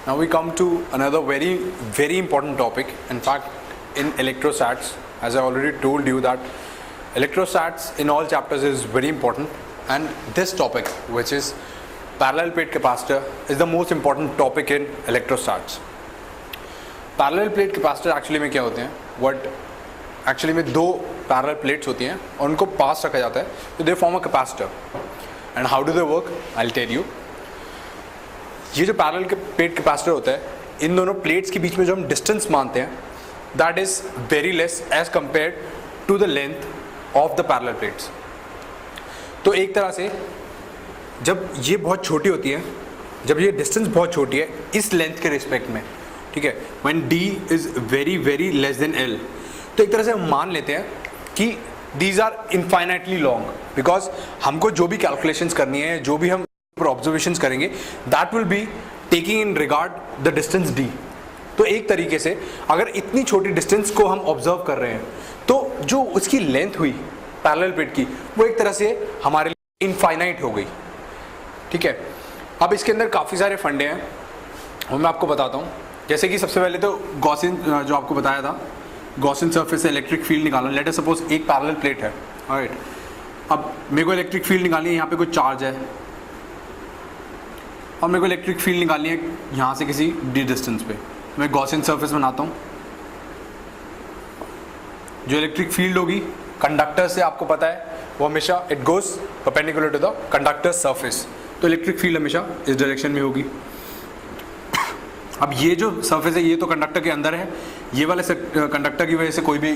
Now we come to another very important topic. In fact, in electrostats, as I already told you that electrostats in all chapters is very important, and this topic, which is parallel plate capacitor, is the most important topic in electrostats. Parallel plate capacitor actually में क्या होते हैं? What actually में दो parallel plates होती हैं और उनको पास रखा जाता है, तो they form a capacitor. And how do they work? I will tell you. ये जो पैरेलल प्लेट कैपेसिटर होता है, इन दोनों प्लेट्स के बीच में जो हम डिस्टेंस मानते हैं, that is very less as compared to the length of the parallel plates. तो एक तरह से जब ये बहुत छोटी होती है, जब ये डिस्टेंस बहुत छोटी है इस लेंथ के रिस्पेक्ट में, ठीक है, when d is very less than l, तो एक तरह से हम मान लेते हैं कि these are infinitely long, because हमको जो भी कैलकुलेशंस करनी है, जो भी हम ऑब्जर्वेशंस करेंगे, that will be taking in regard the distance d. तो एक तरीके से अगर इतनी छोटी डिस्टेंस को हम ऑब्जर्व कर रहे हैं, तो जो उसकी लेंथ हुई पैरेलल प्लेट की, वो एक तरह से हमारे लिए इनफाइनाइट हो गई. ठीक है, अब इसके अंदर काफ़ी सारे फंडे हैं, वो मैं आपको बताता हूँ. जैसे कि सबसे पहले तो गॉसियन, जो आपको बताया था, गॉसियन सरफेस से इलेक्ट्रिक फील्ड निकालना. लेट अस सपोज एक पैरेलल प्लेट है, राइट. अब मेरे को इलेक्ट्रिक फील्ड निकालनी है, यहाँ पे कोई चार्ज है, और मेरे को इलेक्ट्रिक फील्ड निकालनी है यहाँ से किसी डी डिस्टेंस पे. मैं गॉसियन सरफेस बनाता हूँ. जो इलेक्ट्रिक फील्ड होगी कंडक्टर से, आपको पता है, वो हमेशा it goes perpendicular to the conductor surface. तो इलेक्ट्रिक फील्ड हमेशा इस डायरेक्शन में होगी. अब ये जो सरफेस है, ये तो कंडक्टर के अंदर है, ये वाले कंडक्टर की वजह से कोई भी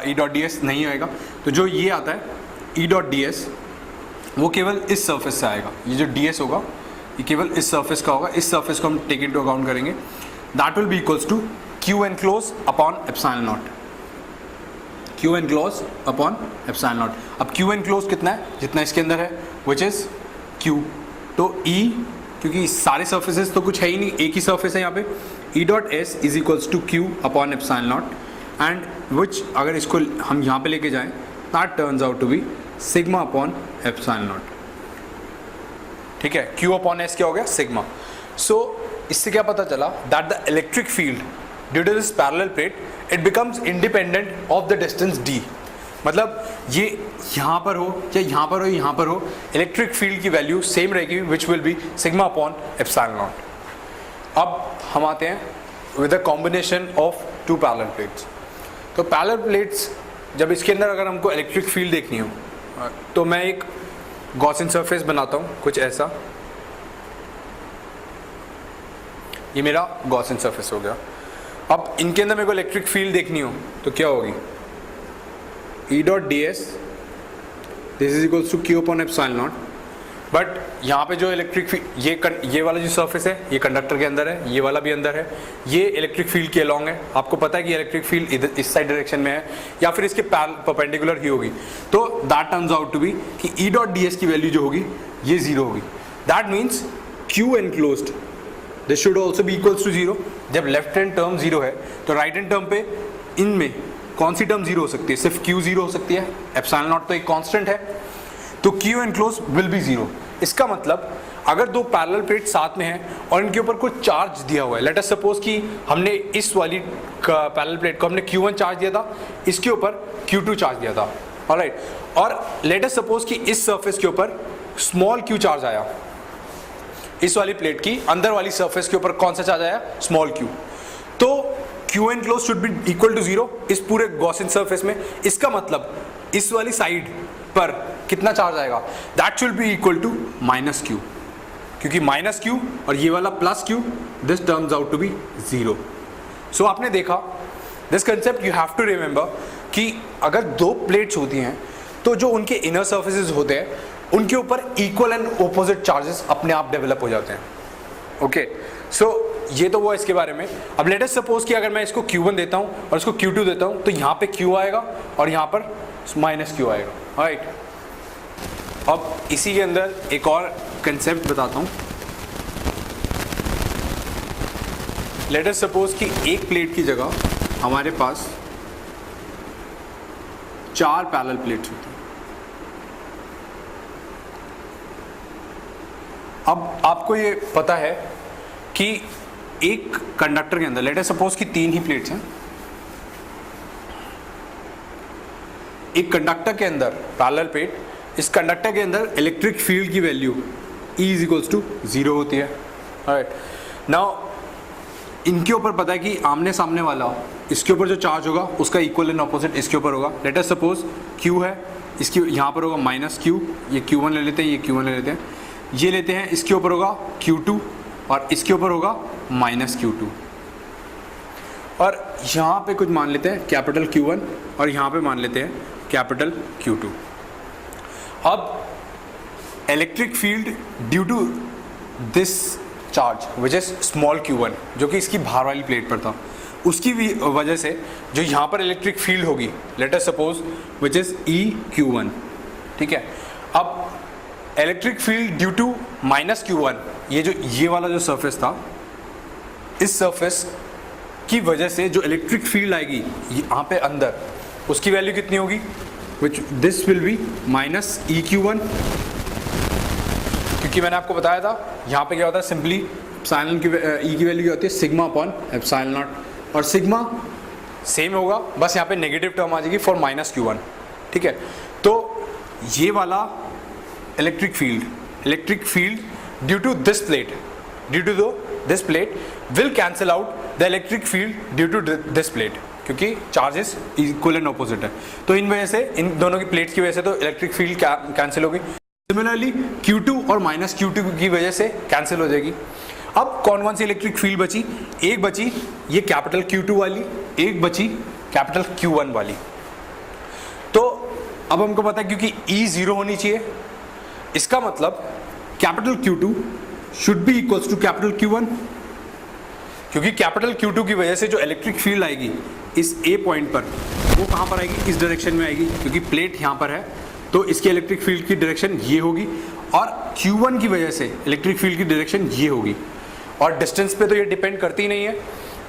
ई डॉट डी एस नहीं आएगा. तो जो ये आता है ई डॉट डी एस, वो केवल इस सरफेस से आएगा. ये जो डी एस होगा, ये केवल इस सरफेस का होगा. इस सरफेस को हम टेक इनटू अकाउंट करेंगे. That will be equals to Q enclose upon epsilon naught. Q enclose upon epsilon naught. अब क्यू एनक्लोज कितना है? जितना इसके अंदर है, विच इज क्यू. तो ई, क्योंकि सारे सर्फेसेस तो कुछ है ही नहीं, एक ही सर्फेस है यहाँ पे, E dot S is equals to Q upon epsilon naught, and which अगर इसको हम यहाँ पे लेके जाएं, that turns out to be sigma upon epsilon naught. ठीक है, क्यू अपॉन एस क्या हो गया? सिग्मा. सो इससे क्या पता चला? That the electric field due to this parallel plate, it becomes independent of the distance d. मतलब ये यहाँ पर हो या यहाँ पर हो, यहाँ पर हो, इलेक्ट्रिक फील्ड की वैल्यू सेम रहेगी, which will be sigma upon epsilon naught. अब हम आते हैं with a combination of two parallel plates. तो पैरेलल प्लेट्स, जब इसके अंदर अगर हमको इलेक्ट्रिक फील्ड देखनी हो, तो मैं एक गॉसियन सरफेस बनाता हूँ कुछ ऐसा. ये मेरा गॉसियन सरफेस हो गया. अब इनके अंदर मेरे को इलेक्ट्रिक फील्ड देखनी हो तो क्या होगी? E dot D S, this is equals to Q upon epsilon naught. But यहाँ पे जो इलेक्ट्रिक फील्ड, ये वाला जो सरफेस है, ये कंडक्टर के अंदर है, ये वाला भी अंदर है, ये इलेक्ट्रिक फील्ड के अलॉन्ग है. आपको पता है कि इलेक्ट्रिक फील्ड इधर इस साइड डायरेक्शन में है, या फिर इसके परपेंडिकुलर ही होगी. तो that turns out to be कि ई डॉट डी एस की वैल्यू जो होगी, ये जीरो होगी. That means Q enclosed, this should also be equals to zero. जब लेफ्ट हैंड टर्म जीरो है, तो राइट हैंड टर्म पे इनमें कौन सी टर्म जीरो हो सकती है? सिर्फ क्यू जीरो हो सकती है. एप्सिलॉन नॉट तो एक कांस्टेंट है, तो Q enclose will be zero. इसका मतलब अगर दो पैरेलल प्लेट साथ में हैं और इनके ऊपर कुछ चार्ज दिया हुआ है, लेट अस सपोज कि हमने इस वाली पैरेलल प्लेट को हमने Q1 चार्ज दिया था, इसके ऊपर Q2 चार्ज दिया था, ऑलराइट. और लेट अस सपोज कि इस सरफेस के ऊपर स्मॉल q चार्ज आया. इस वाली प्लेट की अंदर वाली सरफेस के ऊपर कौन सा चार्ज आया? Small q. तो Q enclose should be equal to zero इस पूरे गॉसियन सरफेस में. इसका मतलब इस वाली साइड पर कितना चार्ज आएगा? That should be equal to minus Q, क्योंकि माइनस क्यू और ये वाला plus Q, this terms out to be zero. So आपने देखा, this concept you have to remember कि अगर दो प्लेट्स होती हैं, तो जो उनके इनर सर्फेसेस होते हैं, उनके ऊपर इक्वल एंड ऑपोजिट चार्जेस अपने आप डेवलप हो जाते हैं. ओके, सो ये तो वो इसके बारे में. अब लेट अस सपोज कि अगर मैं इसको Q1 देता हूँ और इसको Q2 देता हूँ, तो यहाँ पे Q आएगा और यहाँ पर माइनस Q आएगा, राइट. अब इसी के अंदर एक और कंसेप्ट बताता हूँ. लेट अस सपोज कि एक प्लेट की जगह हमारे पास 4 पैरेलल प्लेट्स होती हैं. अब आपको ये पता है कि एक कंडक्टर के अंदर लेट अस सपोज कि 3 ही प्लेट्स हैं, एक कंडक्टर के अंदर पैरेलल प्लेट, इस कंडक्टर के अंदर इलेक्ट्रिक फील्ड की value E is equals to 0 होती है। राइट, नाउ इनके ऊपर पता है कि आमने सामने वाला इसके ऊपर जो चार्ज होगा उसका इक्वल एंड ऑपोजिट इसके ऊपर होगा। लेट अस सपोज Q है, इसकी यहाँ पर होगा -Q, ये Q1 ले लेते हैं, ये Q1 ले लेते हैं, ये लेते हैं, इसके ऊपर होगा Q2 और इसके ऊपर होगा -Q2, और यहाँ पे कुछ मान लेते हैं कैपिटल Q1 और यहाँ पे मान लेते हैं कैपिटल Q2। अब electric field due to this charge which is small Q1 जो कि इसकी बाहर वाली प्लेट पर था, उसकी भी वजह से जो यहाँ पर इलेक्ट्रिक फील्ड होगी late us suppose which is EQ1, ठीक है। अब electric field due to -Q1, ये वाला जो सरफेस था, इस सरफेस की वजह से जो इलेक्ट्रिक फील्ड आएगी यहाँ पे अंदर, उसकी वैल्यू कितनी होगी, which this will be -EQ1, क्योंकि मैंने आपको बताया था यहाँ पे क्या होता है, सिंपली एप्सिलॉन की E की वैल्यू क्या होती है, सिग्मा अपॉन एप्सिलॉन नॉट, और सिग्मा सेम होगा, बस यहाँ पे नेगेटिव टर्म आ जाएगी फॉर -Q1, ठीक है। तो ये वाला electric field due to this plate will cancel out the electric field due to this plate, क्योंकि चार्जेस इक्वल एंड ऑपोजिट है, तो इन वजह से, इन दोनों की प्लेट्स की वजह से तो इलेक्ट्रिक फील्ड कैंसिल होगी। सिमिलरली Q2 और -Q2 की वजह से कैंसिल हो जाएगी। अब कौन सी इलेक्ट्रिक फील्ड बची, एक बची ये कैपिटल Q2 वाली, एक बची कैपिटल Q1 वाली। तो अब हमको पता है क्योंकि E 0 होनी चाहिए, इसका मतलब capital Q2 should be equals to capital Q1, क्योंकि कैपिटल Q2 की वजह से जो इलेक्ट्रिक फील्ड आएगी इस A पॉइंट पर, वो कहाँ पर आएगी, इस डायरेक्शन में आएगी, क्योंकि प्लेट यहाँ पर है तो इसकी इलेक्ट्रिक फील्ड की डायरेक्शन ये होगी, और Q1 की वजह से इलेक्ट्रिक फील्ड की डायरेक्शन ये होगी, और डिस्टेंस पे तो ये डिपेंड करती नहीं है।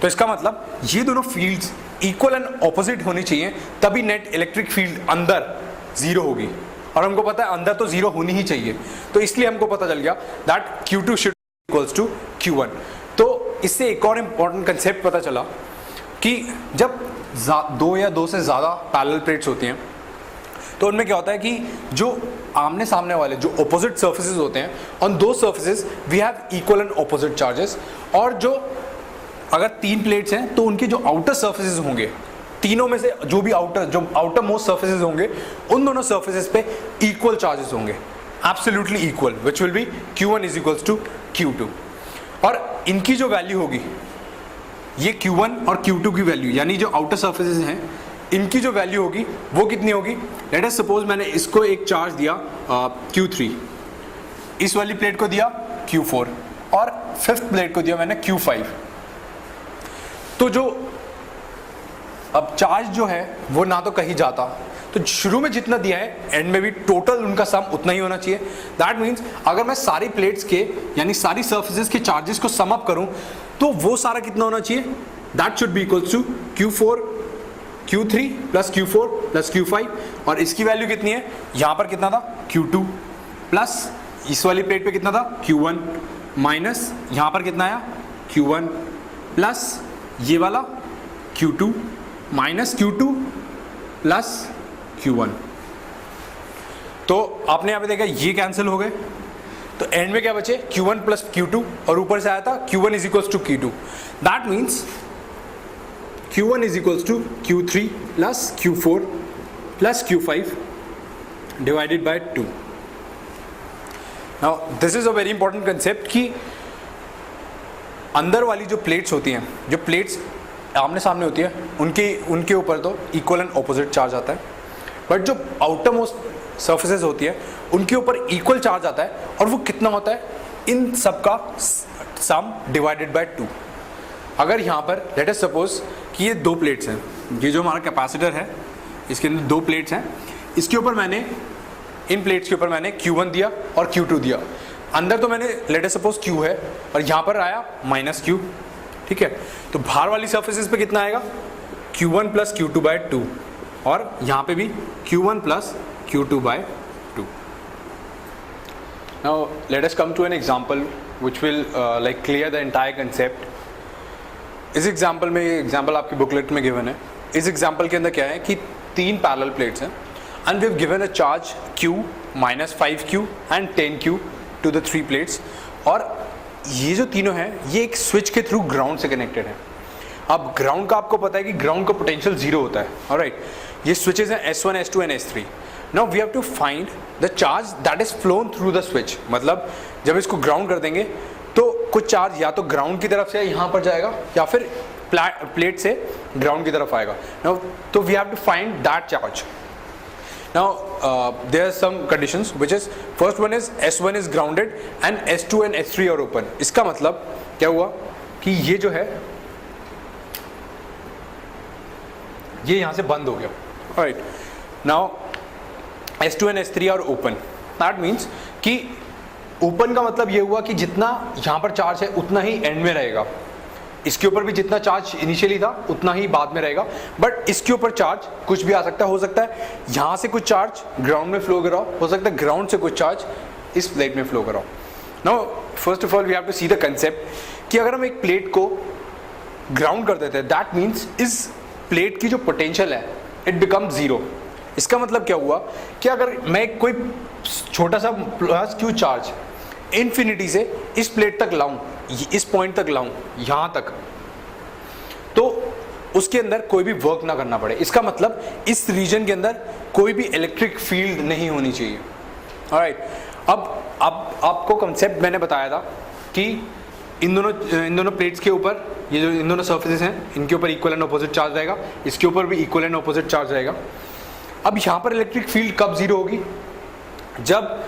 तो इसका मतलब ये दोनों फील्ड्स इक्वल एंड ऑपोजिट होनी चाहिए, तभी नेट इलेक्ट्रिक फील्ड अंदर 0 होगी, और हमको पता है अंदर तो 0 होनी ही चाहिए, तो इसलिए हमको पता चल गया that Q2 should equals to Q1। तो इससे एक और इम्पॉर्टेंट कंसेप्ट पता चला कि जब 2 या 2 से ज़्यादा पैरेलल प्लेट्स होती हैं तो उनमें क्या होता है कि जो आमने सामने वाले जो ऑपोजिट सर्फेसेस होते हैं, ऑन दो surfaces we have equal and opposite charges, और जो अगर 3 प्लेट्स हैं तो उनके जो आउटर सर्फेसेस होंगे, तीनों में से जो आउटर मोस्ट सर्फेसेस होंगे, उन दोनों सर्फेसेस पे इक्वल चार्जेस होंगे, absolutely equal, which will be Q1 is equals to Q2। और इनकी जो वैल्यू होगी, ये Q1 और Q2 की वैल्यू, यानी जो आउटर सर्फेसेस हैं इनकी जो वैल्यू होगी वो कितनी होगी, लेट अस सपोज मैंने इसको एक चार्ज दिया Q3, इस वाली प्लेट को दिया Q4 और 5th प्लेट को दिया मैंने Q5। तो जो अब चार्ज जो है वो ना तो कहीं जाता, तो शुरू में जितना दिया है एंड में भी टोटल उनका सम उतना ही होना चाहिए। दैट मीन्स अगर मैं सारी प्लेट्स के यानी सारी सर्फेसेस के चार्जेस को सम अप करूं तो वो सारा कितना होना चाहिए, that should be equals to Q3 plus Q4 plus Q5, और इसकी वैल्यू कितनी है, यहाँ पर कितना था Q2 प्लस इस वाली प्लेट पे कितना था Q1 माइनस यहाँ पर कितना आया Q1 प्लस ये वाला Q2 minus Q2 plus Q1। तो आपने यहाँ पे देखा ये कैंसिल हो गए, तो एंड में क्या बचे Q1 प्लस Q2, और ऊपर से आया था Q1 is equals to Q2। That means Q1 is equals to Q3 plus Q4 plus Q5 divided by 2. Now this is a very important concept कि अंदर वाली जो प्लेट्स होती हैं, जो प्लेट्स आमने सामने होती है, उनके ऊपर तो इक्वल एंड ऑपोजिट चार्ज आता है, बट जो आउटर मोस्ट सर्फेसेस होती है उनके ऊपर इक्वल चार्ज आता है, और वो कितना होता है, इन सब का सम डिवाइडेड बाय 2। अगर यहाँ पर लेट अस सपोज कि ये 2 प्लेट्स हैं, ये जो हमारा कैपेसिटर है इसके अंदर 2 प्लेट्स हैं, इसके ऊपर मैंने इन प्लेट्स के ऊपर मैंने Q1 दिया और Q2 दिया, अंदर तो मैंने लेट अस सपोज Q है और यहाँ पर आया -Q, ठीक है। तो बाहर वाली सर्फेसेस पे कितना आएगा Q1 प्लस Q2 बाय 2, और यहाँ पे भी Q1 plus Q2 by 2। Now let us come to an example which will like clear the entire concept. इस एग्जाम्पल में, ये एग्जाम्पल आपकी बुकलेट में गिवन है, इस एग्जाम्पल के अंदर क्या है कि 3 पैरेलल प्लेट्स हैं and we have given a charge Q -5Q and 10Q to the 3 plates, और ये जो तीनों हैं ये एक स्विच के थ्रू ग्राउंड से कनेक्टेड है। अब ग्राउंड का आपको पता है कि ग्राउंड का पोटेंशियल 0 होता है, ऑलराइट। ये स्विचेस हैं S1, S2 and S3। Now we have to find the charge that is flown through the switch, मतलब जब इसको ग्राउंड कर देंगे तो कुछ चार्ज या तो ग्राउंड की तरफ से यहाँ पर जाएगा या फिर प्लेट से ग्राउंड की तरफ आएगा। नाउ तो we have to find that charge. Now there are some conditions which is, first one is S1 is grounded and S2 and S3 are open. इसका मतलब क्या हुआ कि ये जो है ये यहां से बंद हो गया, right. Now S2 and S3 are open, that means कि ओपन का मतलब ये हुआ कि जितना यहां पर चार्ज है उतना ही एंड में रहेगा, इसके ऊपर भी जितना चार्ज इनिशियली था उतना ही बाद में रहेगा, बट इसके ऊपर चार्ज कुछ भी आ सकता है। हो सकता है यहां से कुछ चार्ज ग्राउंड में फ्लो कराओ, हो सकता है ग्राउंड से कुछ चार्ज इस प्लेट में फ्लो कराओ। Now first of all we have to see the concept कि अगर हम एक प्लेट को ग्राउंड कर देते हैं, दैट मीन्स इस प्लेट की जो पोटेंशियल है इट बिकम 0। इसका मतलब क्या हुआ कि अगर मैं कोई छोटा सा प्लस Q चार्ज इन्फिनिटी से इस प्लेट तक लाऊं, इस पॉइंट तक लाऊं, यहां तक, तो उसके अंदर कोई भी वर्क ना करना पड़े। इसका मतलब इस रीजन के अंदर कोई भी इलेक्ट्रिक फील्ड नहीं होनी चाहिए, ऑलराइट। अब आपको कंसेप्ट मैंने बताया था कि इन दोनों प्लेट्स के ऊपर ये जो इन दोनों सर्फेसेस हैं इनके ऊपर इक्वल एंड ऑपोजिट चार्ज रहेगा, इसके ऊपर भी इक्वल एंड ऑपोजिट चार्ज रहेगा। अब यहाँ पर इलेक्ट्रिक फील्ड कब 0 होगी? जब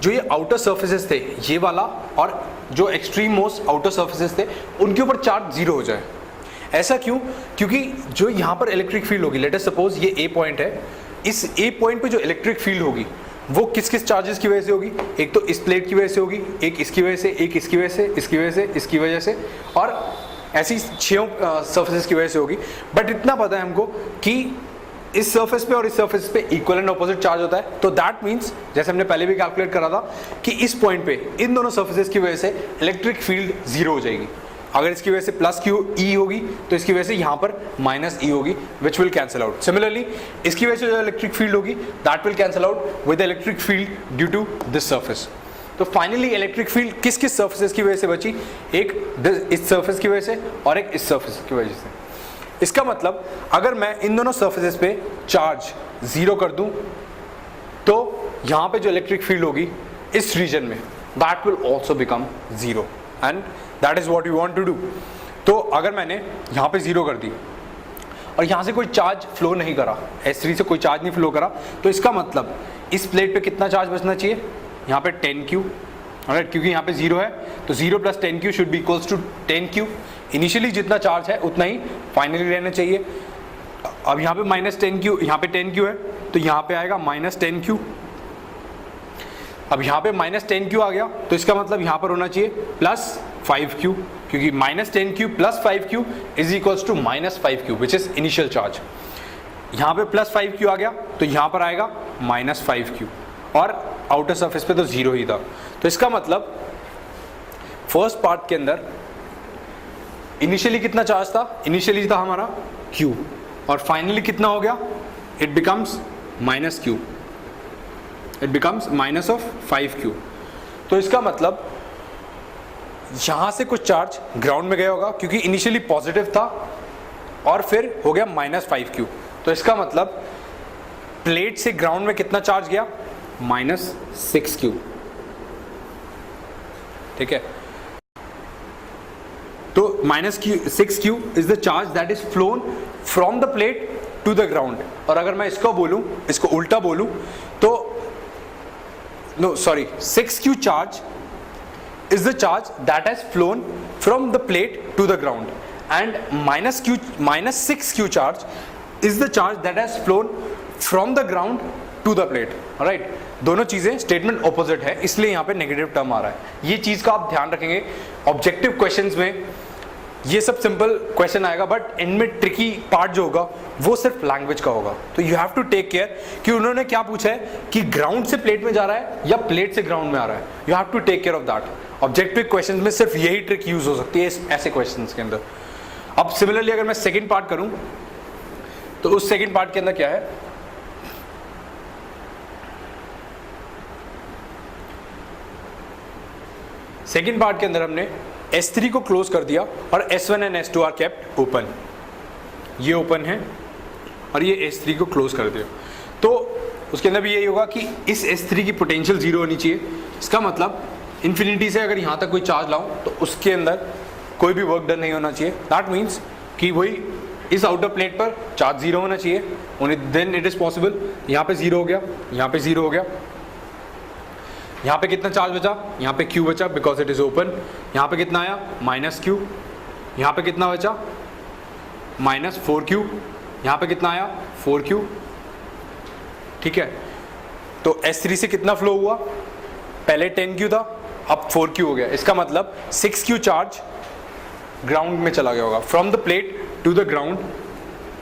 जो ये आउटर सर्फेसेस थे ये वाला और जो एक्सट्रीम मोस्ट आउटर सर्फेसेस थे उनके ऊपर चार्ज 0 हो जाए। ऐसा क्यों? क्योंकि जो यहाँ पर इलेक्ट्रिक फील्ड होगी, लेट अस सपोज ये ए पॉइंट है, इस ए पॉइंट पे जो इलेक्ट्रिक फील्ड होगी वो किस किस चार्जेस की वजह से होगी? एक तो इस प्लेट की वजह से होगी, एक इसकी वजह से, एक इसकी वजह से, इसकी वजह से, इसकी वजह से, और ऐसी 6 सर्फेसेस की वजह से होगी। बट इतना पता है हमको कि इस सर्फेस पे और इस सर्फेस पे इक्वल एंड ऑपोजिट चार्ज होता है, तो दैट मीन्स जैसे हमने पहले भी कैलकुलेट करा था कि इस पॉइंट पे इन दोनों सर्फेसेस की वजह से इलेक्ट्रिक फील्ड 0 हो जाएगी। अगर इसकी वजह से प्लस Q E होगी तो इसकी वजह से यहाँ पर माइनस E होगी, which will cancel out. Similarly इसकी वजह से जो इलेक्ट्रिक फील्ड होगी that will cancel out with electric field due to this surface. तो फाइनली इलेक्ट्रिक फील्ड किस किस सर्फेसेस की वजह से बची? एक इस सर्फेस की वजह से और एक इस सर्फेस की वजह से। इसका मतलब अगर मैं इन दोनों सर्फेसेस पे चार्ज 0 कर दूं तो यहाँ पे जो इलेक्ट्रिक फील्ड होगी इस रीजन में that will also become 0 and that is what we want to do. तो अगर मैंने यहाँ पे 0 कर दी और यहाँ से कोई चार्ज फ्लो नहीं करा, S3 से कोई चार्ज नहीं फ्लो करा, तो इसका मतलब इस प्लेट पे कितना चार्ज बचना चाहिए? यहाँ पे 10Q, ऑलराइट, क्योंकि यहाँ पे 0 है तो 0 + 10Q should be equals to 10Q। Initially जितना चार्ज है उतना ही फाइनली रहना चाहिए। अब यहाँ पे -10Q, यहाँ पे 10Q है तो यहाँ पे आएगा -10Q। अब यहाँ पे -10Q आ गया तो इसका मतलब यहाँ पर होना चाहिए +5Q, क्योंकि -10Q + 5Q is equals to -5Q which is initial charge. यहाँ पे +5Q आ गया तो यहाँ पर आएगा -5Q, और आउटर सरफेस पे तो 0 ही था। तो इसका मतलब फर्स्ट पार्ट के अंदर इनिशियली कितना चार्ज था? इनिशियली था हमारा Q, और फाइनली कितना हो गया? It becomes -Q, it becomes -5Q। तो इसका मतलब यहां से कुछ चार्ज ग्राउंड में गया होगा क्योंकि इनिशियली पॉजिटिव था और फिर हो गया -5Q। तो इसका मतलब प्लेट से ग्राउंड में कितना चार्ज गया? -6Q, ठीक है। तो -6Q is the charge that is flown from the plate to the ground. और अगर मैं इसको बोलूं, इसको उल्टा बोलूं तो 6Q charge is the charge that has flown from the plate to the ground, and -6Q charge is the charge that has flown from the ground to the plate, alright। दोनों चीजें स्टेटमेंट ऑपोजिट है, इसलिए यहाँ पे negative term आ रहा है। ये चीज का आप ध्यान रखेंगे। ऑब्जेक्टिव क्वेश्चंस में ये सब सिंपल क्वेश्चन आएगा, बट इनमें ट्रिकी पार्ट जो होगा वो सिर्फ लैंग्वेज का होगा। तो you have to take care कि उन्होंने क्या पूछा है कि ग्राउंड से प्लेट में जा रहा है या प्लेट से ग्राउंड में आ रहा है। You have to take care of that. Objective questions में सिर्फ यही ट्रिक यूज हो सकती है ऐसे क्वेश्चंस के अंदर। अब सिमिलरली अगर मैं सेकेंड पार्ट करूं तो उस सेकेंड पार्ट के अंदर क्या है, सेकेंड पार्ट के अंदर हमने S3 को क्लोज कर दिया और S1 and S2 are kept open, ये ओपन है और ये S3 को क्लोज कर दिया। तो उसके अंदर भी यही होगा कि इस S3 की पोटेंशियल जीरो होनी चाहिए। इसका मतलब इन्फिनिटी से अगर यहाँ तक कोई चार्ज लाऊं तो उसके अंदर कोई भी वर्क डन नहीं होना चाहिए। दैट मीन्स कि वही इस आउटर प्लेट पर चार्ज जीरो होना चाहिए, only then it is possible. यहाँ पे जीरो हो गया, यहाँ पे जीरो हो गया, यहाँ पे कितना चार्ज बचा, यहाँ पे Q बचा बिकॉज इट इज ओपन। यहाँ पे कितना आया -Q, यहाँ पे कितना बचा -4Q, यहाँ पे कितना आया 4Q, ठीक है। तो S3 से कितना फ्लो हुआ, पहले 10Q था अब 4Q हो गया। इसका मतलब 6Q चार्ज ग्राउंड में चला गया होगा, from the plate to the ground,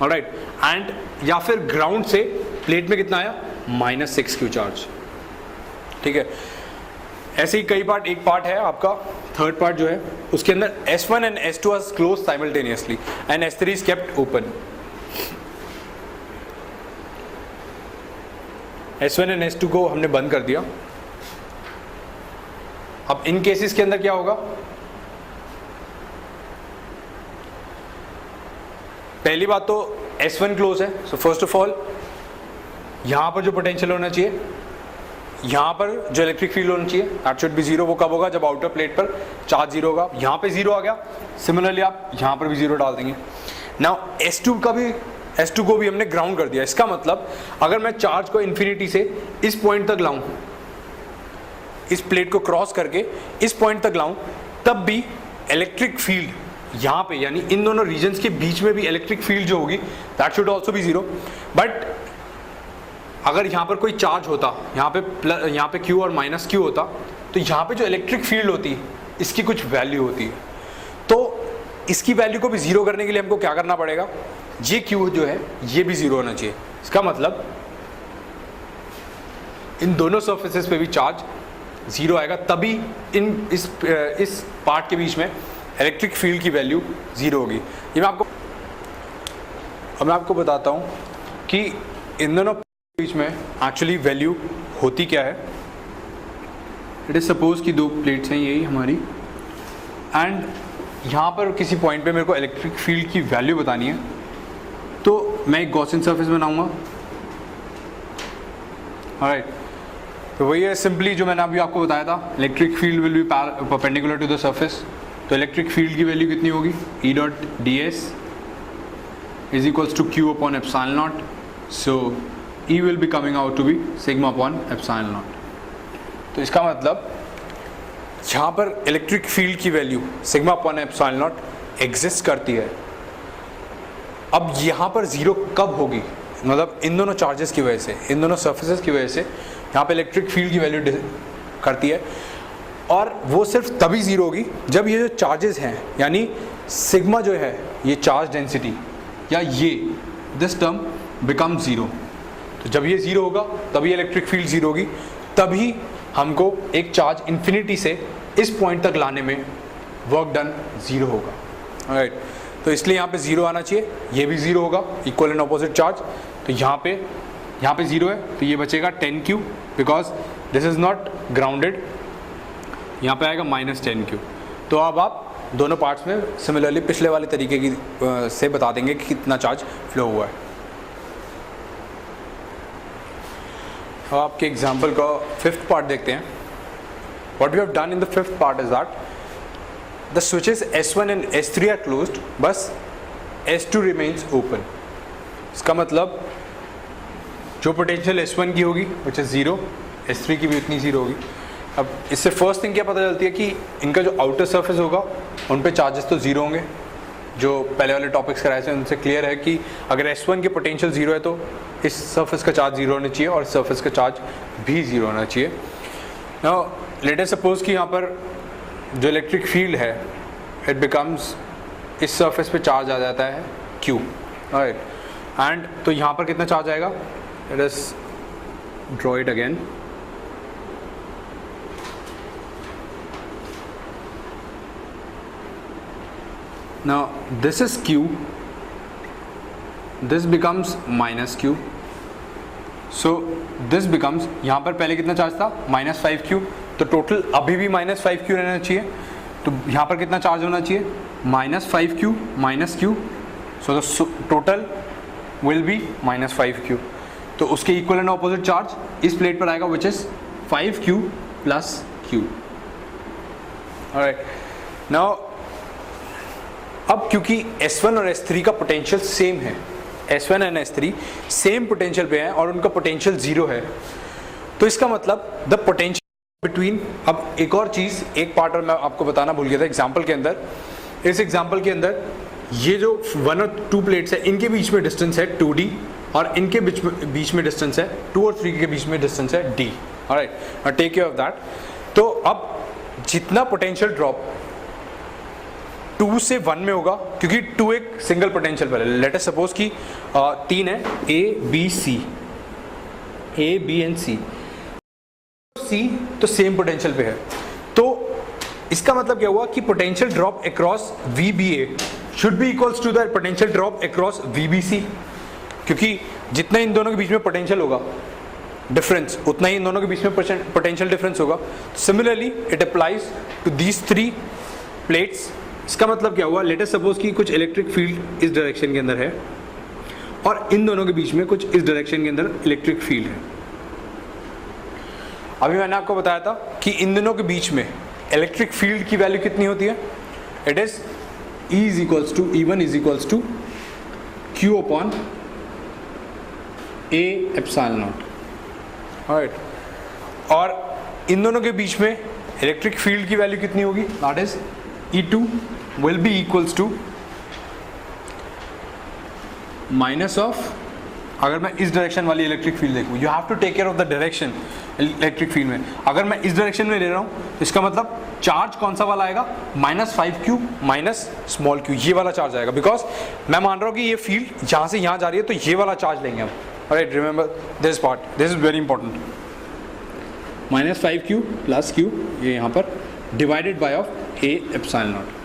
alright. And या फिर ग्राउंड से प्लेट में कितना आया -6Q चार्ज, ठीक है। ऐसे ही कई पार्ट, एक पार्ट है आपका थर्ड पार्ट जो है उसके अंदर S1 and S2 are close simultaneously and S3 is kept open. S1 and S2 को हमने बंद कर दिया। अब इन केसेस के अंदर क्या होगा, पहली बात तो S1 क्लोज है, सो फर्स्ट ऑफ ऑल यहां पर जो पोटेंशियल होना चाहिए, यहाँ पर जो इलेक्ट्रिक फील्ड होना चाहिए दैट शुड बी जीरो। वो कब होगा, जब आउटर प्लेट पर चार्ज जीरो होगा। यहाँ पे जीरो आ गया, सिमिलरली आप यहाँ पर भी जीरो डाल देंगे। नाउ S2 को भी हमने ग्राउंड कर दिया। इसका मतलब अगर मैं चार्ज को इन्फिनिटी से इस पॉइंट तक लाऊं, इस प्लेट को क्रॉस करके इस पॉइंट तक लाऊं, तब भी इलेक्ट्रिक फील्ड यहाँ पे यानी इन दोनों रीजन्स के बीच में भी इलेक्ट्रिक फील्ड जो होगी that should also B zero. But अगर यहाँ पर कोई चार्ज होता, यहाँ पे Q और -Q होता, तो यहाँ पे जो इलेक्ट्रिक फील्ड होती है इसकी कुछ वैल्यू होती है। तो इसकी वैल्यू को भी जीरो करने के लिए हमको क्या करना पड़ेगा, ये Q जो है ये भी जीरो होना चाहिए। इसका मतलब इन दोनों सर्फेसेस पे भी चार्ज जीरो आएगा, तभी इस पार्ट के बीच में इलेक्ट्रिक फील्ड की वैल्यू जीरो होगी। ये मैं आपको बताता हूँ कि इन दोनों बीच में एक्चुअली वैल्यू होती क्या है। इट इज सपोज कि दो प्लेट्स हैं यही हमारी, एंड यहाँ पर किसी पॉइंट पे मेरे को इलेक्ट्रिक फील्ड की वैल्यू बतानी है। तो मैं एक गॉसियन सरफेस बनाऊंगा, ऑलराइट। तो वही है सिंपली जो मैंने अभी आपको बताया था, electric field will be perpendicular to the surface. तो इलेक्ट्रिक फील्ड की वैल्यू कितनी होगी, E.ds is equals to Q upon epsilon naught. So E will be coming out to be sigma upon epsilon naught। तो इसका मतलब यहाँ पर electric field की value sigma upon epsilon not exist करती है। अब यहाँ पर जीरो कब होगी, मतलब इन दोनों चार्जेस की वजह से, इन दोनों सर्फेसेस की वजह से यहाँ पे इलेक्ट्रिक फील्ड की वैल्यू करती है, और वो सिर्फ तभी जीरो होगी जब ये जो चार्जेस हैं यानी सिग्मा जो है ये चार्ज डेंसिटी या ये दिस टर्म बिकम जीरो। तो जब ये जीरो होगा तभी इलेक्ट्रिक फील्ड जीरो होगी, तभी हमको एक चार्ज इन्फिनिटी से इस पॉइंट तक लाने में वर्क डन जीरो होगा, राइट। तो इसलिए यहाँ पे जीरो आना चाहिए, ये भी जीरो होगा, इक्वल एंड ऑपोजिट चार्ज। तो यहाँ पे जीरो है तो ये बचेगा 10Q because this is not grounded. यहाँ पे आएगा -10Q। तो अब आप दोनों पार्ट्स में सिमिलरली पिछले वाले तरीके की से बता देंगे कि कितना चार्ज फ्लो हुआ है। अब आपके एग्जाम्पल का फिफ्थ पार्ट देखते हैं। What we have done in the fifth part is that the switches S1 and S3 are closed, बस S2 रिमेन्स ओपन। इसका मतलब जो पोटेंशियल S1 की होगी विच इज जीरो, S3 की भी उतनी जीरो होगी। अब इससे फर्स्ट थिंग क्या पता चलती है कि इनका जो आउटर सरफेस होगा उन पे चार्जेस तो जीरो होंगे। जो पहले वाले टॉपिक्स कराए थे उनसे क्लियर है कि अगर S1 के पोटेंशियल जीरो है तो इस सरफेस का चार्ज जीरो होना चाहिए और इस सरफेस का चार्ज भी जीरो होना चाहिए। नाउ लेट अस सपोज कि यहाँ पर जो इलेक्ट्रिक फील्ड है इट बिकम्स, इस सरफेस पे चार्ज आ जाता है Q, राइट। एंड तो यहाँ पर कितना चार्ज आएगा, let us draw it again. Now this is q, this becomes minus q, so this becomes, यहाँ पर पहले कितना चार्ज था -5q, तो टोटल अभी भी -5q रहना चाहिए, तो यहाँ पर कितना चार्ज होना चाहिए -5q minus q, so the total will be -5q, तो उसके इक्वल एंड ऑपोजिट चार्ज इस प्लेट पर आएगा which is 5q plus q। Alright, now अब क्योंकि S1 और S3 का पोटेंशियल सेम है, S1 and S3 same potential पे हैं और उनका पोटेंशियल 0 है, तो इसका मतलब द पोटेंशियल बिटवीन, अब एक और चीज़, एक पार्ट और मैं आपको बताना भूल गया था एग्जाम्पल के अंदर, इस एग्जाम्पल के अंदर ये जो 1 और 2 प्लेट्स है इनके बीच में डिस्टेंस है 2d और इनके बीच में डिस्टेंस है 2 और 3 के बीच में डिस्टेंस है d। Alright, now take care of that. तो अब जितना पोटेंशियल ड्रॉप 2 से 1 में होगा, क्योंकि 2 एक सिंगल पोटेंशियल पर है, लेट अस सपोज कि 3 है A B and C, C तो सेम पोटेंशियल पे है, तो इसका मतलब क्या हुआ कि potential drop across VBA should be equals to the potential drop across VBC, क्योंकि जितना इन दोनों के बीच में पोटेंशियल होगा डिफरेंस, उतना ही इन दोनों के बीच में पोटेंशियल डिफरेंस होगा। Similarly it applies to these 3 plates. इसका मतलब क्या हुआ, लेट अस सपोज कि कुछ इलेक्ट्रिक फील्ड इस डायरेक्शन के अंदर है और इन दोनों के बीच में कुछ इस डायरेक्शन के अंदर इलेक्ट्रिक फील्ड है। अभी मैंने आपको बताया था कि इन दोनों के बीच में इलेक्ट्रिक फील्ड की वैल्यू कितनी होती है, it is E1 is equals to Q upon A epsilon naught. Alright, और इन दोनों के बीच में इलेक्ट्रिक फील्ड की वैल्यू कितनी होगी, that is E2 will be equals to minus of, अगर मैं इस डायरेक्शन वाली इलेक्ट्रिक फील्ड देखूँ, you have to take care of the direction electric field में। अगर मैं इस डायरेक्शन में ले रहा हूँ तो इसका मतलब चार्ज कौन सा वाला आएगा, -5q माइनस स्मॉल q, ये वाला चार्ज आएगा, बिकॉज मैं मान रहा हूँ कि ये फील्ड यहाँ से यहाँ जा रही है, तो ये वाला चार्ज लेंगे हम। Alright, remember this part, this is very important. -5q plus q, ये यहाँ पर divided by of A epsilon not.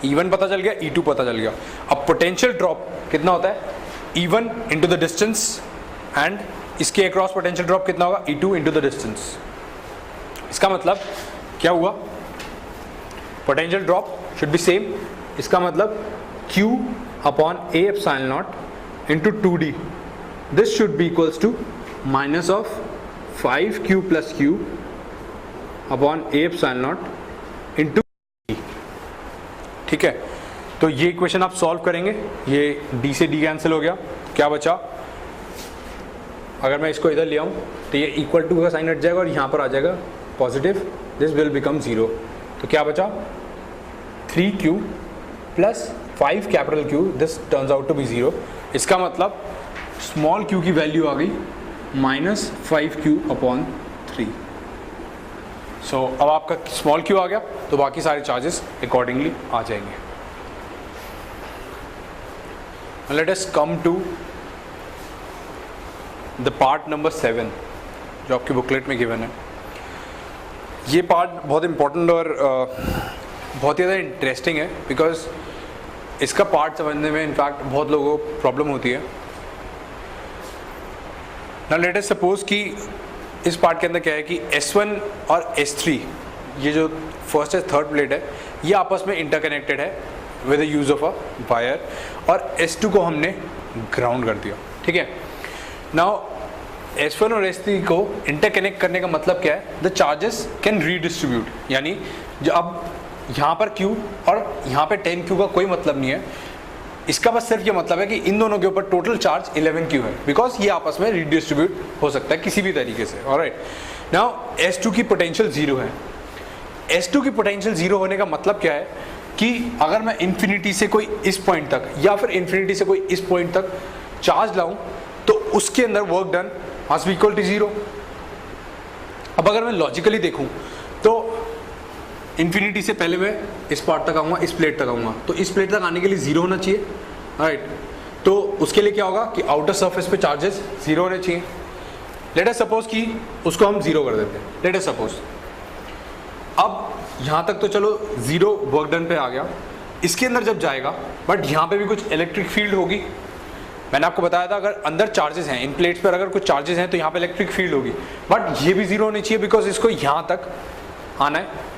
E1 पता चल गया, E2 पता चल गया। अब पोटेंशियल ड्रॉप कितना होता है, E1 into the distance, and इसके अक्रॉस पोटेंशियल ड्रॉप कितना होगा, E2 इंटू द डिस्टेंस। इसका मतलब क्या हुआ, potential drop should be same, इसका मतलब Q upon A epsilon naught into 2D, this should be equals to minus of 5Q plus Q upon A epsilon naught into, ठीक है। तो ये इक्वेशन आप सॉल्व करेंगे, ये D से D कैंसिल हो गया, क्या बचा, अगर मैं इसको इधर ले आऊँ तो ये इक्वल टू का साइन हट जाएगा और यहाँ पर आ जाएगा पॉजिटिव, दिस विल बिकम 0, तो क्या बचा 3Q plus 5 capital Q, this turns out to be 0। इसका मतलब स्मॉल q की वैल्यू आ गई -5Q अपॉन 3। सो अब आपका स्मॉल q आ गया, तो बाकी सारे चार्जेस अकॉर्डिंगली आ जाएंगे। Let us come to the part number 7 जो आपकी बुकलेट में गिवन है। ये पार्ट बहुत इंपॉर्टेंट और बहुत ही ज़्यादा इंटरेस्टिंग है, बिकॉज इसका पार्ट समझने में इनफैक्ट बहुत लोगों को प्रॉब्लम होती है। नाउ लेट अस सपोज कि इस पार्ट के अंदर क्या है कि S1 और S3, ये जो फर्स्ट है थर्ड प्लेट है, ये आपस में इंटरकनेक्टेड है with the use of a wire, और S2 को हमने ग्राउंड कर दिया, ठीक है। नाउ S1 और S3 को इंटरकनेक्ट करने का मतलब क्या है, द चार्जेस कैन रीडिस्ट्रीब्यूट, यानी जो अब यहाँ पर Q और यहाँ पे 10Q का कोई मतलब नहीं है, इसका बस सिर्फ ये मतलब है कि इन दोनों के ऊपर टोटल चार्ज 11Q है, बिकॉज ये आपस में रीडिस्ट्रीब्यूट हो सकता है किसी भी तरीके से। ऑलराइट, नाउ S2 की पोटेंशियल 0 है। S2 की पोटेंशियल 0 होने का मतलब क्या है कि अगर मैं इन्फिनिटी से कोई इस पॉइंट तक या फिर इन्फिनिटी से कोई इस पॉइंट तक चार्ज लाऊं तो उसके अंदर work done must be equal to 0। अब अगर मैं लॉजिकली देखूं तो इन्फिनिटी से पहले मैं इस पार्ट तक आऊँगा, इस प्लेट तक आऊँगा, तो इस प्लेट तक आने के लिए 0 होना चाहिए, राइट। तो उसके लिए क्या होगा कि आउटर सरफेस पे चार्जेस 0 होने चाहिए। लेट अस सपोज कि उसको हम 0 कर देते हैं, लेट अस सपोज। अब यहाँ तक तो चलो 0 वर्क डन पे आ गया, इसके अंदर जब जाएगा, बट यहाँ पे भी कुछ इलेक्ट्रिक फील्ड होगी। मैंने आपको बताया था अगर अंदर चार्जेस हैं, इन प्लेट्स पर अगर कुछ चार्जेस हैं तो यहाँ पे इलेक्ट्रिक फील्ड होगी, बट ये भी जीरो होनी चाहिए बिकॉज इसको यहाँ तक आना है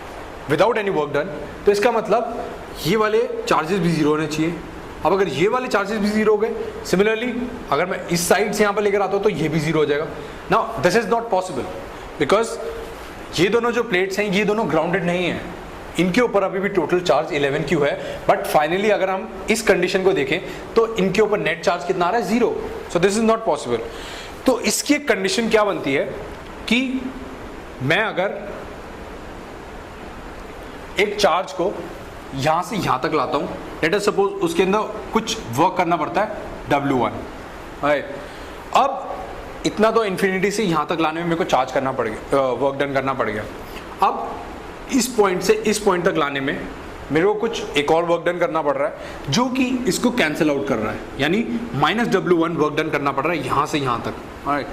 विदाउट एनी वर्क डन। तो इसका मतलब ये वाले चार्जेस भी जीरो होने चाहिए। अब अगर ये वाले चार्जेस भी जीरो हो गए, सिमिलरली अगर मैं इस साइड से यहाँ पर लेकर आता हूँ तो ये भी जीरो हो जाएगा। Now this is not possible because ये दोनों जो प्लेट्स हैं ये दोनों ग्राउंडेड नहीं है, इनके ऊपर अभी भी टोटल चार्ज 11Q है, बट फाइनली अगर हम इस कंडीशन को देखें तो इनके ऊपर नेट चार्ज कितना आ रहा है, zero. So this is not possible. तो इसकी एक कंडीशन क्या बनती है कि मैं अगर एक चार्ज को यहां से यहां तक लाता हूं, लेट अस सपोज उसके अंदर कुछ वर्क करना पड़ता है W1, राइट। अब इतना तो इन्फिनिटी से यहां तक लाने में मेरे को चार्ज करना पड़ गया, वर्क डन करना पड़ गया। अब इस पॉइंट से इस पॉइंट तक लाने में मेरे को कुछ एक और वर्क डन करना पड़ रहा है जो कि इसको कैंसिल आउट कर रहा है, यानी -W1 वर्क डन करना पड़ रहा है यहां से यहां तक, राइट।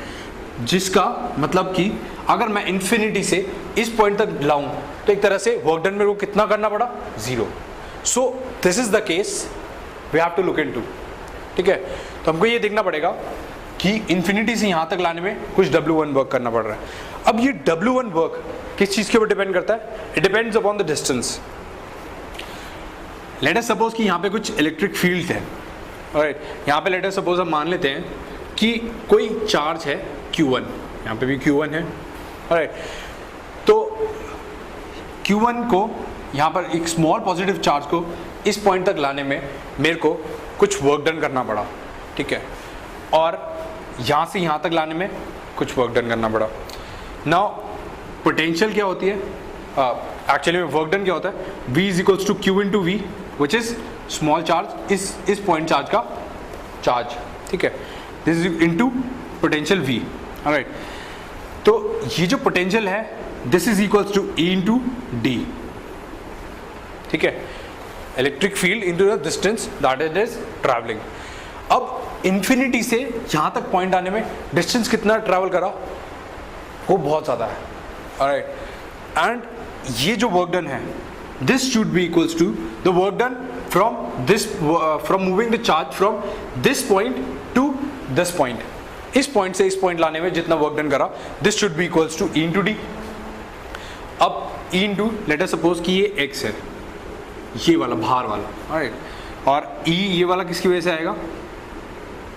जिसका मतलब कि अगर मैं इन्फिनिटी से इस पॉइंट तक लाऊं तो एक तरह से वर्क डन मेरे को कितना करना पड़ा, zero. So this is the case we have to look into, ठीक है। तो हमको ये देखना पड़ेगा कि इन्फिनिटी से यहां तक लाने में कुछ W1 वर्क करना पड़ रहा है। अब ये W1 वर्क किस चीज के ऊपर डिपेंड करता है, it depends upon the distance. Late us suppose कि यहाँ पे कुछ इलेक्ट्रिक फील्ड है, राइट। यहाँ पे लेट अस सपोज हम मान लेते हैं कि कोई चार्ज है Q1, यहाँ पे भी Q1 है, राइट। तो Q1 को यहाँ पर एक स्मॉल पॉजिटिव चार्ज को इस पॉइंट तक लाने में मेरे को कुछ वर्क डन करना पड़ा, ठीक है, और यहाँ से यहाँ तक लाने में कुछ वर्क डन करना पड़ा। नाउ पोटेंशियल क्या होती है, एक्चुअली में वर्क डन क्या होता है, V is equals to Q into V which is small charge, इस पॉइंट चार्ज का चार्ज, ठीक है, this is into potential V, right. तो ये जो पोटेंशियल है this is equals to E into D, ठीक है, electric field into the distance that it is travelling. अब इन्फिनिटी से यहां तक पॉइंट आने में डिस्टेंस कितना ट्रैवल करा, वो बहुत ज्यादा है, ऑलराइट। एंड ये जो वर्क डन है this should be equals to the work done from moving the charge from this point to this point. इस पॉइंट से इस पॉइंट लाने में जितना वर्क डन करा this should be equals to E into D. अब E into let us suppose कि ये x है, ये वाला बाहर वाला, ऑलराइट, और E ये वाला किसकी वजह से आएगा,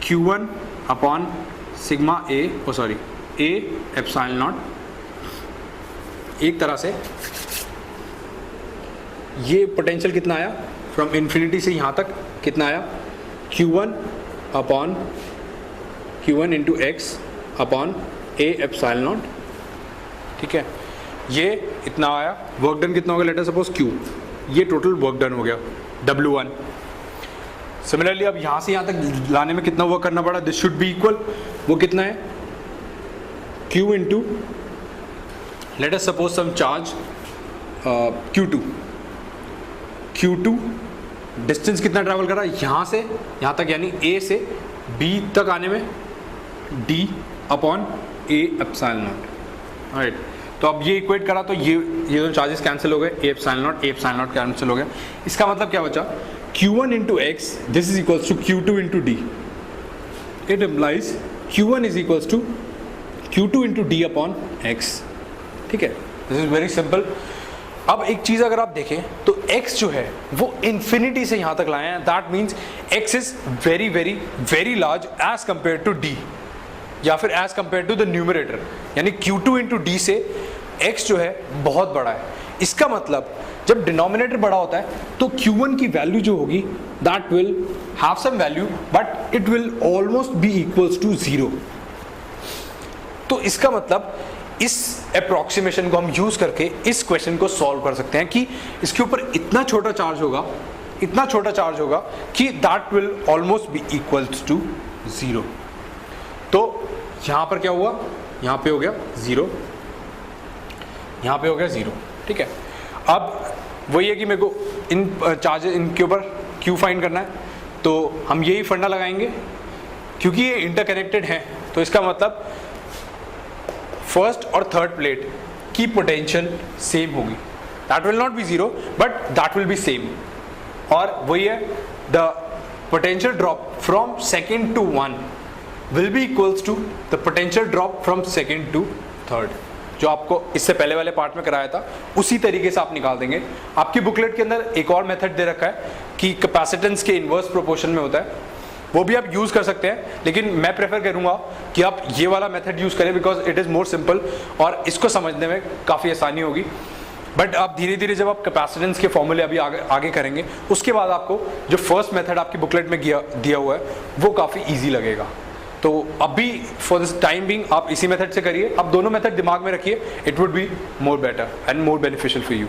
Q1 upon sigma A, oh sorry A epsilon naught. एक तरह से ये पोटेंशियल कितना आया फ्रॉम इन्फिनिटी से यहाँ तक, कितना आया, Q1 upon Q1 into x upon A epsilon naught, ठीक है। ये इतना आया, वर्क डन कितना हो गया, लेट अस सपोज Q, ये टोटल वर्क डन हो गया W1। सिमिलरली अब यहाँ से यहाँ तक लाने में कितना वर्क करना पड़ा, दिस शुड बी इक्वल, वो कितना है, Q into let us suppose some charge Q2 distance कितना ट्रैवल करा यहाँ से यहाँ तक, यानी A से B तक आने में D upon A epsilon not, right. तो अब ये इक्वेट करा तो ये दोनों चार्जेस कैंसिल हो गए, A एप्सिलॉन नॉट कैंसिल हो गया। इसका मतलब क्या बचा, Q1 into x this is equals to Q2 into d. It implies Q1 is equals to Q2 into d upon x, ठीक है। This is very simple. अब एक चीज अगर आप देखें तो x जो है वो इन्फिनिटी से यहां तक लाए हैं, that means x is very very very large as compare to d, या फिर as compare to the numerator, यानी Q2 इंटू डी से x जो है बहुत बड़ा है। इसका मतलब जब डिनोमिनेटर बड़ा होता है तो Q1 की वैल्यू जो होगी that will have some value but it will almost be equals to 0। तो इसका मतलब इस अप्रोक्सीमेशन को हम यूज करके इस क्वेश्चन को सॉल्व कर सकते हैं कि इसके ऊपर इतना छोटा चार्ज होगा कि that will almost be equals to 0। तो यहां पर क्या हुआ, यहां पे हो गया 0, यहां पे हो गया 0, ठीक है। अब वही है कि मेरे को इन चार्जेस इनके ऊपर Q फाइंड करना है, तो हम यही फंडा लगाएंगे क्योंकि ये इंटरकनेक्टेड है। तो इसका मतलब फर्स्ट और थर्ड प्लेट की पोटेंशियल सेम होगी, that will not be 0 but that will be same, और वही है the potential drop from second to 1 will be equals to the potential drop from second to third. जो आपको इससे पहले वाले पार्ट में कराया था उसी तरीके से आप निकाल देंगे। आपकी बुकलेट के अंदर एक और मेथड दे रखा है कि कैपेसिटेंस के इन्वर्स प्रोपोर्शन में होता है, वो भी आप यूज कर सकते हैं, लेकिन मैं प्रेफर करूंगा कि आप ये वाला मेथड यूज करें because it is more simple और इसको समझने में काफ़ी आसानी होगी। बट आप धीरे धीरे जब आप कैपेसिटेंस के फॉर्मूले अभी आगे करेंगे उसके बाद आपको जो फर्स्ट मेथड आपकी बुकलेट में दिया हुआ है वो काफ़ी ईजी लगेगा। तो अभी फॉर दिस टाइम बीइंग आप इसी मेथड से करिए, आप दोनों मेथड दिमाग में रखिए, it would be more better and more beneficial for you.